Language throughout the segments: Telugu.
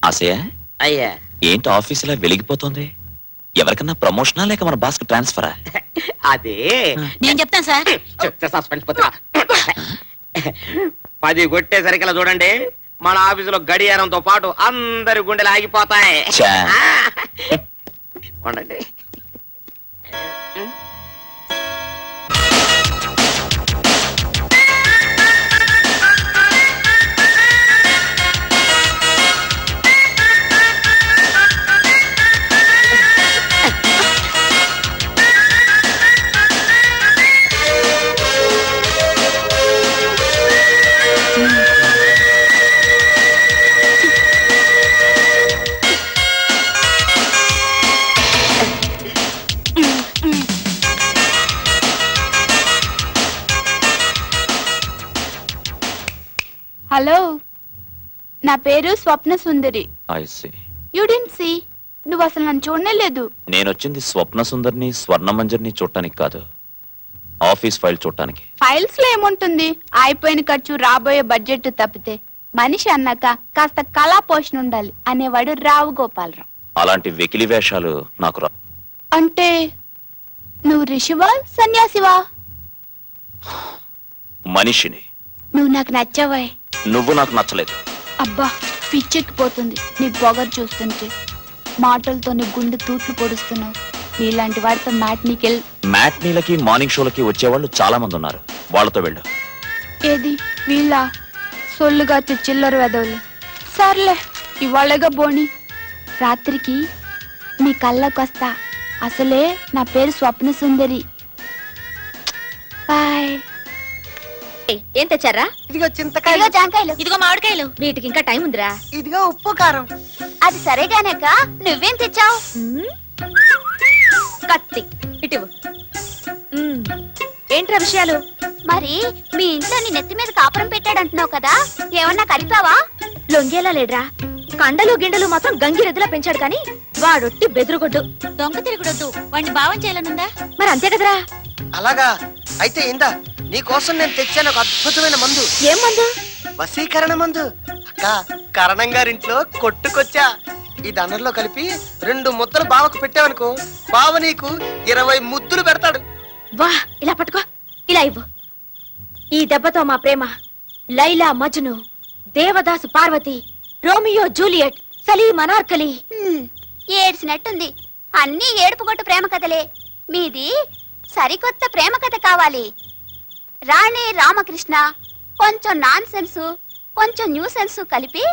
ఆశయ అయ్యా ఏంటి ఆఫీస్ ఇలా వెలిగిపోతుంది? ఎవరికన్నా ప్రమోషనా లేక మన బాస్ కి ట్రాన్స్ఫరా? అదే నేను చెప్తాను సార్. చెప్తే సస్పెన్స్ పోతున్నా. 10 కొట్టేసరికలా చూడండి, మన ఆఫీసులో గడియారంతో పాటు అందరి గుండెలు ఆగిపోతాయి. ఛా. ఉండండి. హలో, నా పేరు Swapna Sundari. I see. You didn't see. నువ్వు అసలు నన్ను చూడనే లేదు. నేనొచ్చింది స్వప్న సుందరిని స్వర్ణ మంజర్ని చూడటానికి కాదు, ఆఫీస్ ఫైల్ చూడటానికి. ఫైల్స్ లో ఏముంటుంది? అయిపోయిన ఖర్చు, రాబోయే బడ్జెట్ తప్పితే మనిషి అన్నాక కాస్త కళా పోషణ ఉండాలి అనేవాడు రావు గోపాలరావు. అలాంటి వెకిలి వేషాలు నాకు రా. అంటే నువ్వు ఋషివా సన్యాసివా? మనిషిని. నువ్వు నాకు నచ్చావాయ్. నువ్వు నాకు నచ్చలేదు. అబ్బా, పిచ్చెక్కిపోతుంది నీ పొగరు చూస్తుంటే. మాటలతో నీ గుండె తూట్లు పొడుస్తున్నావు. నీలాంటి వాడితో మ్యాట్నీలకి మార్నింగ్ షోలకి వచ్చేవాళ్ళు చాలా మంది ఉన్నారు, వాళ్ళతో వెళ్ళు. ఏది వీళ్ళ సొల్లుగా చిల్లర వెదవులు. సర్లే, ఇవాళగా బోని. రాత్రికి నీ కళ్ళకొస్తా. అసలే నా పేరు స్వప్న సుందరి. బాయ్. ఏం తెచ్చారా? ఇదిగో చింతకాయలు, జాంకాయలు, ఇదిగో మామిడికాయలు. వీటికి ఇంకా టైం ఉందిరా. ఇదిగో ఉప్పు కారం. అది సరేగానక నువ్వేం తెచ్చావు? కత్తి ఇటు. ఏంట్రా విషయాలు? మరి మీ ఇంట్లో నీ నెత్తి మీద కాపురం పెట్టాడంటున్నావు కదా, ఏమన్నా కలిపావా? లొంగేలా లేడ్రా. కండలు గిండలు మాత్రం గంగిరెద్దులా పెంచాడు కానీ వాడొట్టి బెదురుగొడ్డు. దొంగ తిరుగుడొద్దు, వాడిని భావం చేయాలనుందా? మరి అంతే కదరా. అలాగా అయితే ఇందా, నీ కోసం నేను తెచ్చాను ఒక అద్భుతమైన మందు. ఏం మందు? వశీకరణ మందు. అక్క, కరణం గారింట్లో కొట్టుకొచ్చా. ఈ దండలో కలిపి 2 ముద్దలు బావకు పెట్టావనుకో, బావ నీకు 20 ముద్దులు పెడతాడు. వా, ఇలా పట్టుకో, ఇలా ఇవ్వు. ఈ దెబ్బతో మా ప్రేమ లైలా మజ్ను, దేవదాసు పార్వతి, రోమియో జూలియట్, సలీం అనార్కలి. ఏడ్చినట్టుంది. అన్నీ ఏడుపుగొట్టు ప్రేమ కథలే. మీది సరికొత్త ప్రేమ కథ కావాలి. రాణి రామకృష్ణ, కొంచెం నాన్ సెన్స్, కొంచెం న్యూ సెన్స్ కలిపి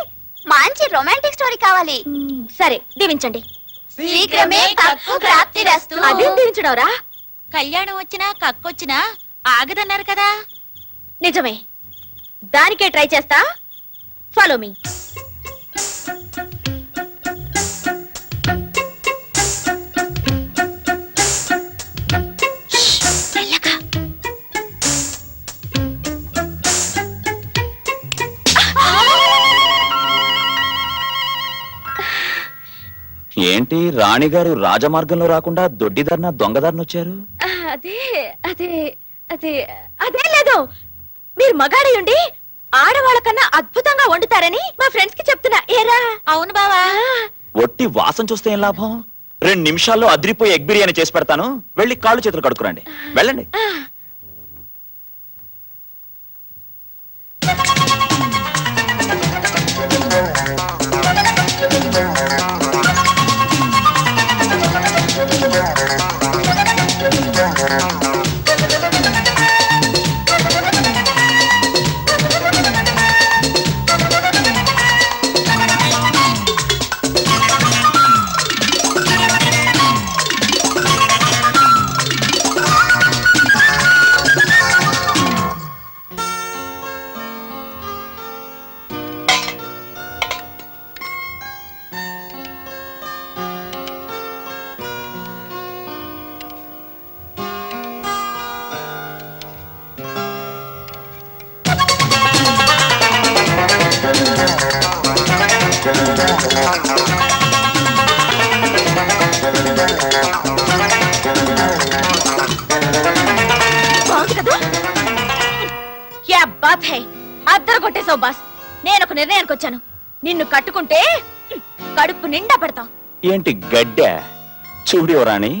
మంచి రొమాంటిక్ స్టోరీ కావాలి. సరే, దీవించండి. శీఘ్రమే కక్కు ప్రాప్తిరస్తు. అదేం దీవించడవరా? కళ్యాణం వచ్చినా కక్కొచ్చినా ఆగదన్నారు కదా. నిజమే, దానికే ట్రై చేస్తా. Follow me. ఏంటి రాణిగారు రాజమార్గంలో రాకుండా దొడ్డిదారిన దొంగదారిన వచ్చారు? అదే అదే అదే అదే లేదు. మీరు మగాడియుండి ఆడవాళ్ళ కన్నా అద్భుతంగా వండుతారని మా ఫ్రెండ్స్ కి చెప్తున్నా. ఏరా? అవును బావా. ఒట్టి వాసన చూస్తే ఏం లాభం? 2 నిమిషాల్లో అదిరిపోయి ఎగ్ బిర్యానీ చేసి పెడతాను, వెళ్ళి కాళ్ళు చేతులు కడుక్కురండి. వెళ్ళండి. అద్దరు కొట్టేశావు బాస్. నేను ఒక నిర్ణయానికి వచ్చాను. నిన్ను కట్టుకుంటే కడుపు నిండా పెడతాం. ఏంటి గడ్డ? చూడు యువరాణి,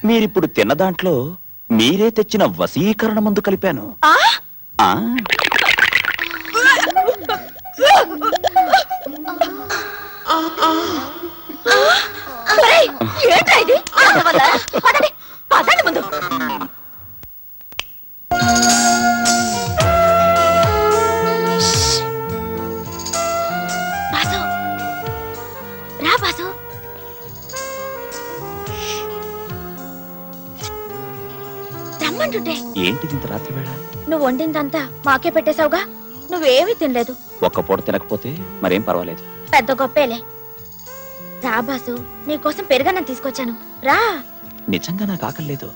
మీరిప్పుడు తిన్న దాంట్లో మీరే తెచ్చిన వశీకరణ మందు కలిపాను. ఆ ఆ ఒరేయ్, ఏంట్రా ఇది? అందువల్ల పదండి, పదండి ముందు. బాసు, రా బాసు. రమ్మంటుంటే ఏంటిది ఇంత రాత్రి వేళ? నువ్వు వండిందంతా మాకే పెట్టేశావుగా. నువ్వేమీ తినలేదు. ఒక్క పూట తినకపోతే మరేం పర్వాలేదు. పెద్ద గొప్పేలే. రా బాసు, నీకోసం పెరుగన్నం తీసుకొచ్చాను, రా. నిజంగా నాకు ఆకలి లేదు.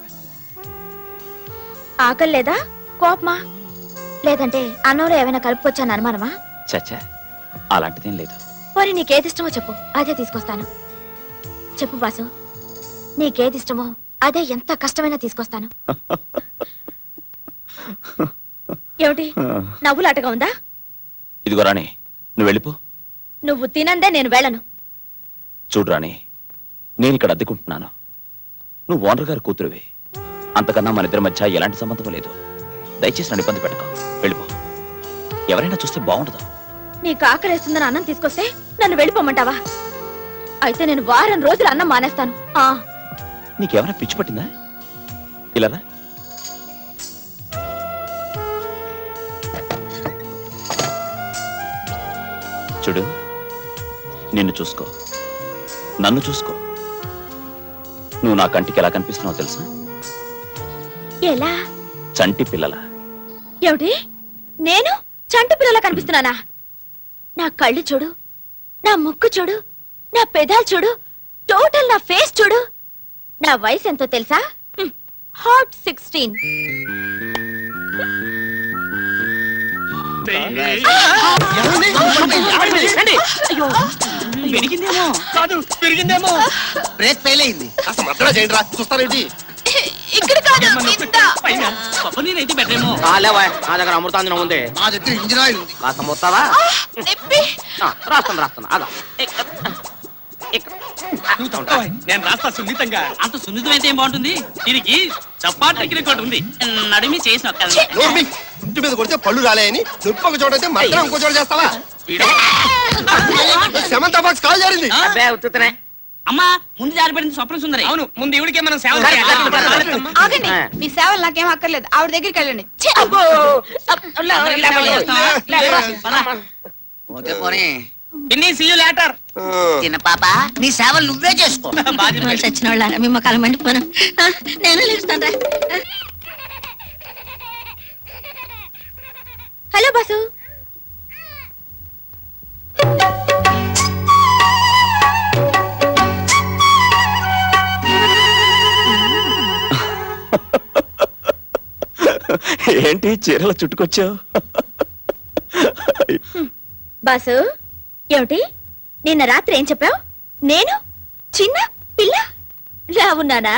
ఆకలి లేదా, కోపమా, లేదంటే అన్నంలో ఏమైనా కలుపుకొచ్చాను అనుమానమా? చచ్చా, అలాంటిదేం లేదు. మరి నీకేది ఇష్టమో చెప్పు, అదే తీసుకొస్తాను. చెప్పు బాసు, నీకేది ఇష్టమో అదే ఎంత కష్టమైనా తీసుకొస్తాను. ఏమిటి నవ్వులాటగా ఉందా? ఇదిగో రాణి, నువ్వు వెళ్ళిపో. నువ్వు తినందే నేను వెళ్ళను. చూడు రాణి, నేను ఇక్కడ అద్దెకుంటున్నాను. నువ్వు ఓనర్ గారి కూతురువి. అంతకన్నా మన ఇద్దరి మధ్య ఎలాంటి సంబంధం లేదు. దయచేసి నన్ను ఇబ్బంది పెట్టుకో, వెళ్ళిపో. ఎవరైనా చూస్తే బాగుండదు. నీకు ఆకలేస్తుందని అన్నం తీసుకొస్తే నన్ను వెళ్ళిపోమంటావా? అయితే నేను వారం రోజులు అన్నం మానేస్తాను. ఆ నీకేమైనా పిచ్చి పట్టిందా? ఇలా రా. చూడు, నిన్ను చూసుకో, నన్ను చూసుకో. నువ్వు నా కంటికి ఎలా కనిపిస్తున్నావు తెలుసా? ఎలా? చంటి పిల్లల. ఏమిటి, నేను చంటి పిల్లలా కనిపిస్తున్నానా? నా కళ్ళు చూడు, నా ముక్కు చూడు, నా పెదాలు చూడు, టోటల్ నా ఫేస్ చూడు. నా వయసు ఎంతో తెలుసా? హాట్ 16. పెరిగిందేమో. బ్రేక్ ఫెయిల్ అయింది. అసలు మద్దరా చేయండి రా, చూస్తారేంటి? ఇక్కడ కాదు, ఇంత. కాలేవా, నా దగ్గర అమృతాంజనం ఉంది. నా దగ్గర ఇంజిన్ ఆయిల్ ఉంది. కాస్త మొత్తావా? నొప్పి. రాస్తాను ఆగా. నేను రాస్తా సున్నితంగా. అంత సున్నితమైతే ఏం బాగుంటుంది? దీనికి చపాటీ రికార్డు ఉంది. నడిమి చేసిన నోర్మి, ఇంటి మీద కొడితే పళ్ళు రాలేయని నొప్పి ఒక చోట అయితే మద్దరం ఇంకో చోట చేస్తావా? సెమంతా బాక్స్ కాల్ జారింది. అబ్బే ఉత్తుతనే. అమ్మా, ముందు జారిపడింది స్వప్న సుందరి. అవును, ముందు ఇవిడికే మనం సేవ ఆగండి, మీ సేవలు నాకేం అక్కర్లేదు. ఆవిడ దగ్గరికి వెళ్ళండి. ఛీ! ఓకే పోనీ. ఇన్ని సీ యు లేటర్. చిన్న పాప, నీ సేవలు నువ్వే చేసుకో. చచ్చిన వాళ్ళ మీ మొక్కలు మండిపోను. నేను లేస్తాను. Hello boss. ఏంటి చీరల చుట్టుకొచ్చావు? బాసు, ఏమిటి నిన్న రాత్రి ఏం చెప్పావు? నేను చిన్న పిల్ల లా ఉన్నానా?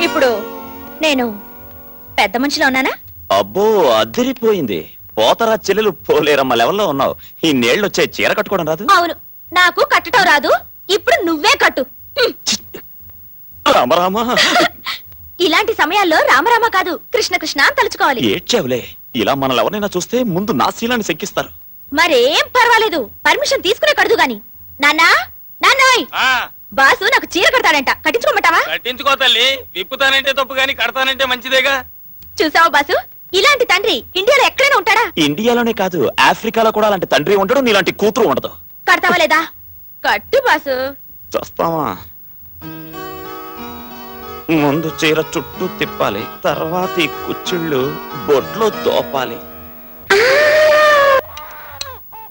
ఇప్పుడు నేను పెద్ద మనిషిలో ఉన్నానా? అబ్బో, అదిరిపోయింది. పోతరా చెల్లెలు పోలేరమ్మ లెవెల్లో ఉన్నావు. ఈ నేళ్ళు వచ్చే చీర కట్టుకోవడం రాదు? అవును, నాకు కట్టడం రాదు. ఇప్పుడు నువ్వే కట్టు. రామరామా. ఇలాంటి సమయాల్లో రామరామ కాదు, కృష్ణ కృష్ణ అని తలుచుకోవాలి. ఏడ్చావులే. ఇలా మనల్ని ఎవరైనా చూస్తే ముందు నా శీలాన్ని శంకిస్తారు. మరేం పర్వాలేదు, పర్మిషన్ తీసుకునే కడదు గాని. నాన్నా, నాన్నోయ్, బాసు నాకు చీర కడతాడంట, కట్టించుకోమంటావా? కట్టించుకో తల్లి. విప్పుతానంటే తప్పు గాని కడతానంటే మంచిదేగా. చూసావా బాసు, ఇలాంటి తండ్రి ఇండియాలో ఎక్కడైనా ఉంటాడా? ఇండియాలోనే కాదు, ఆఫ్రికాలో కూడా అలాంటి తండ్రి ఉండడు, నీలాంటి కూతురు ఉండదు. కడతావా లేదా? కట్టు బాసు. చూస్తావా? ముందు చీర చుట్టూ తిప్పాలి, తర్వాత ఈ కుచ్చిళ్ళు బొట్లో తోపాలి.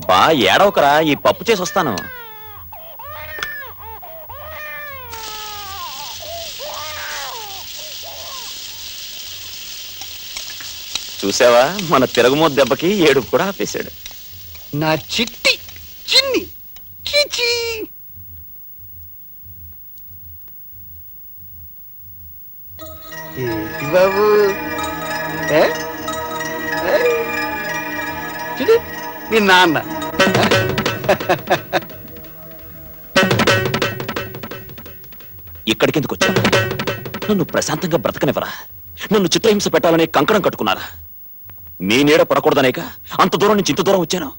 బా ఏడవకరా, ఈ పప్పు చేసి వస్తాను. చూసావా, మన తిరగమోత్ దెబ్బకి ఏడుపు కూడా ఆపేశాడు. నా చిట్టి చిన్ని చిచి. ఏంటి బాబు, చూడు మీ నాన్న. ఇక్కడికెందుకు వచ్చాను? నన్ను ప్రశాంతంగా బ్రతకనివ్వరా? నన్ను చిత్రహింస పెట్టాలనే కంకణం కట్టుకున్నారా? మీ నీడ పడకూడదనేక అంత దూరం నుంచి ఇంత దూరం వచ్చాను.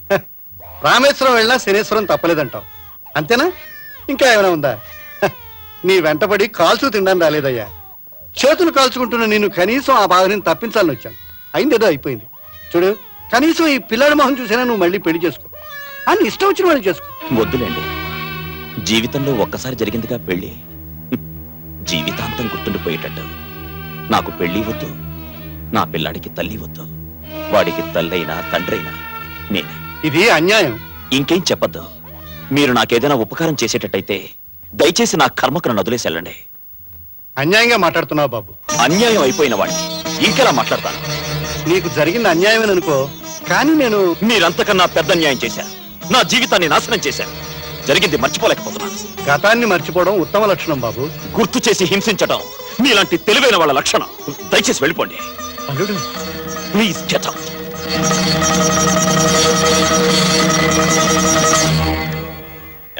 రామేశ్వరం వెళ్ళినా శనేశ్వరం తప్పలేదంటావు అంతేనా? ఇంకా ఏమైనా ఉందా? నీ వెంటబడి కాల్చు తినడానికి రాలేదయ్యా. చేతులు కాల్చుకుంటున్న నేను కనీసం ఆ బాధ నుంచి తప్పించాలని వచ్చాను. అయిందేదో అయిపోయింది. చూడు, కనీసం ఈ పిల్లాడి మొహం చూసినా నువ్వు మళ్ళీ పెళ్లి చేసుకో. అని ఇష్టం వచ్చిన వాళ్ళు చేసుకో. వద్దులేండి, జీవితంలో ఒక్కసారి జరిగిందిగా పెళ్లి, జీవితాంతం గుర్తుండిపోయేటట్టు. నాకు పెళ్లి వద్దు, నా పిల్లాడికి తల్లి వద్దు. వాడికి తల్లైనా తండ్రైనా నేనే. ఇది అన్యాయం. ఇంకేం చెప్పొద్దు. మీరు నాకేదైనా ఉపకారం చేసేటట్టయితే దయచేసి నా కర్మకు నన్ను వదిలేసి వెళ్ళండి. అన్యాయంగా మాట్లాడుతున్నావు బాబు. అన్యాయం అయిపోయిన వాడిని ఇంకెలా మాట్లాడతాను? నీకు జరిగింది అన్యాయమే అనుకో, కానీ నేను మీరంతకన్నా పెద్ద అన్యాయం చేశారు. నా జీవితాన్ని నాశనం చేశారు. జరిగింది మర్చిపోలేకపోతున్నాను. గతాన్ని మర్చిపోవడం ఉత్తమ లక్షణం బాబు. గుర్తు చేసి హింసించడం మీలాంటి తెలివైన వాళ్ళ లక్షణం. దయచేసి వెళ్ళిపోండి. అల్లుడు, ప్లీజ్ గెట్ అవుట్.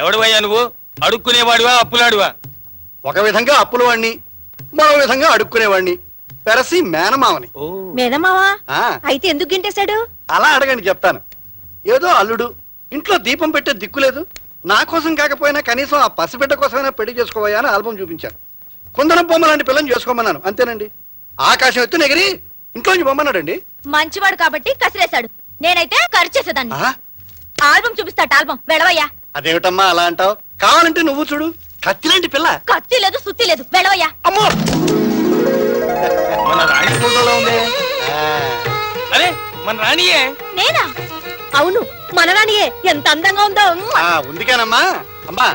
ఎవడువయ్యా నువ్వు? అడుక్కునేవాడివా అప్పులాడివా? ఒక విధంగా అప్పుల వాణ్ణి, మరో విధంగా అడుక్కునేవాణ్ణి, పెరసి మేనమావని. మేనమావా ఆ, అయితే ఎందుకు గింటేశాడు? అలా అడగండి చెప్తాను. ఏదో అల్లుడు, ఇంట్లో దీపం పెట్టే దిక్కులేదు, నా కోసం కాకపోయినా కనీసం ఆ పసిబిడ్డ కోసమైనా పెళ్లి చేసుకోవా అని ఆల్బం చూపించాను. కుందనం బొమ్మ లాంటి పిల్లని చేసుకోమన్నాను, అంతేనండి. ఆకాశం ఎత్తు నెగిరి ఇంట్లోంచి బొమ్మన్నాడండి. మంచివాడు కాబట్టి కసిరేశాడు. నేనైతే ఖర్చు చేసేదాన్ని. ఆ, ఆల్బం చూపిస్తాట. ఆల్బం వెళ్ళవయ్యా. అదేమిటమ్మా అలా అంటావు? కావాలంటే నువ్వు చూడు, కత్తిలాంటి పిల్ల. కత్తి లేదు, సుత్తి లేదు. వెళ్ళవయ్యా. అమ్మో, మన రాణి ఫోటోలో ఉంది. ఆ, అరే మన రాణియే. నేనా? అవును, మన రాణియే. ఎంత అందంగా ఉందో. ఆ, ఉందికేనమ్మా. అమ్మా,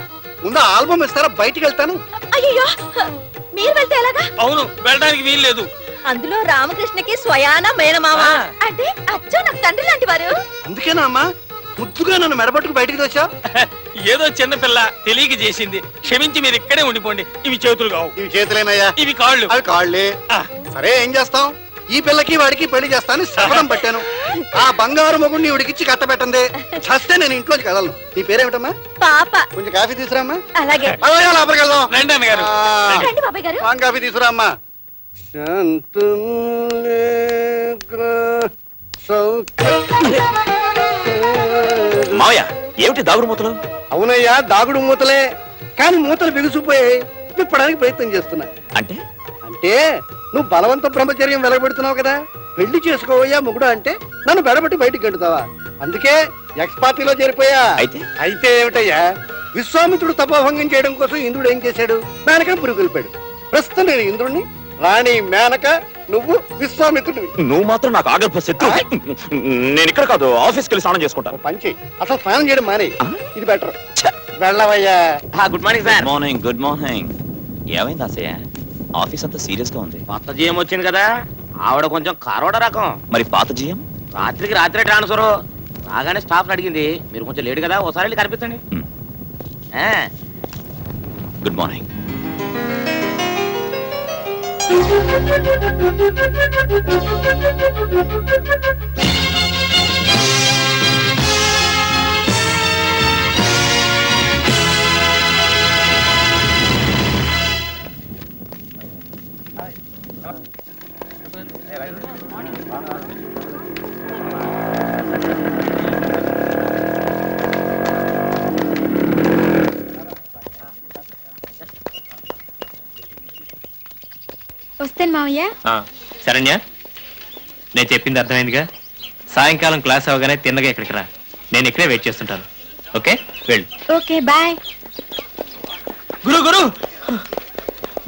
ముందు ఆల్బం ఇస్తారా? బయటికి వెళ్తాను. అయ్యో, మీరు వెళ్తే ఎలాగా? అవును, వెళ్ళడానికి వీల్లేదు. అందులో రామకృష్ణకి స్వయాన మేనమామ అంటే అచ్చో నాకు తండ్రి లాంటి వారు. అందుకేనా అమ్మా ముద్దుగా నన్ను మెడబట్టుకు బయటికి వచ్చా? ఏదో చిన్న పిల్ల తెలియక చేసింది, క్షమించి మీరు ఇక్కడే ఉండిపోండి. ఇవి చేతులు కావు. ఇవి చేతులేనయ్యా. ఇవి కాళ్ళు. అవి కాళ్ళే. సరే, ఏం చేస్తాం? ఈ పిల్లకి వాడికి పెళ్లి చేస్తాను శపథం పట్టాను. ఆ బంగారు మొగుడిని ఇవిడికిచ్చి కట్టబెట్టందే చస్తే నేను ఇంట్లోకి కదలను. నీ పేరేమిటమ్మా? పాప. కొంచెం కాఫీ తీసుకురామ్మా. అలాగే. అలాగే, లోపలికి వెళ్దాం. రండి అన్నగారు. రండి బాబాయ్ గారు. పాన్ కాఫీ తీసుకురామ్మా. మావయ్య, ఏమిటి దాగుడు మూతలు? అవునయ్యా, దాగుడు మూతలే, కానీ మూతలు బిగుసిపోయాయి. విప్పడానికి ప్రయత్నం చేస్తున్నా. అంటే అంటే నువ్వు బలవంత బ్రహ్మచర్యం వెలగబెడుతున్నావు కదా, పెళ్లి చేసుకోవయ్యా మొగుడు అంటే నన్ను బెడబట్టి బయటికి గంటుతావా? అందుకే ఎక్స్ పార్టీలో చేరిపోయా. అయితే ఏమిటయ్యా, విశ్వామిత్రుడు తపోభంగం చేయడం కోసం ఇంద్రుడు ఏం చేశాడు? మేనక పురుగు కలిపాడు. ప్రస్తుతం నేను ఇంద్రుడిని, రాణి మేనక, నువ్వు విశ్వామిత్రుడివి. నువ్వు మాత్రం నాకు ఆగర్భ శత్రు. నేను ఇక్కడ కాదు, ఆఫీస్కి వెళ్ళి స్నానం చేసుకుంటాను. పంచి అసలు స్నానం చేయడం మానే, ఇది బెటర్. వెళ్ళవయ్యా. Good morning sir. Morning. Good morning. ఏమైంది ఆశయ? ఆఫీస్ అంతా సీరియస్ గా ఉంది. కొత్త జీఎం వచ్చింది కదా, ఆవిడ కొంచెం కారోడ రకం. మరి పాత జీఎం? రాత్రికి రాత్రే ట్రాన్స్ఫర్. రాగానే స్టాఫ్ అడిగింది, మీరు కొంచెం లేట్ కదా, ఒకసారి వెళ్ళి కనిపించండి. Good morning. వస్తాను మావయ్య. శరణ్య, నేను చెప్పింది అర్థమైందిగా. సాయంకాలం క్లాస్ అవగానే తిన్నగా ఇక్కడికి రా. నేను ఇక్కడే వెయిట్ చేస్తుంటాను. ఓకే, వెళ్ళు. Okay, bye. గురు గురు,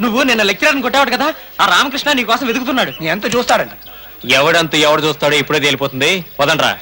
నువ్వు నిన్న లెక్చరర్ని కొట్టావు కదా, ఆ రామకృష్ణ నీ కోసం వెతుకుతున్నాడు. ఎంత చూస్తాడంట? ఎవడంతా ఎవడు చూస్తాడో ఇప్పుడే తేలిపోతుంది. వదండ్రా.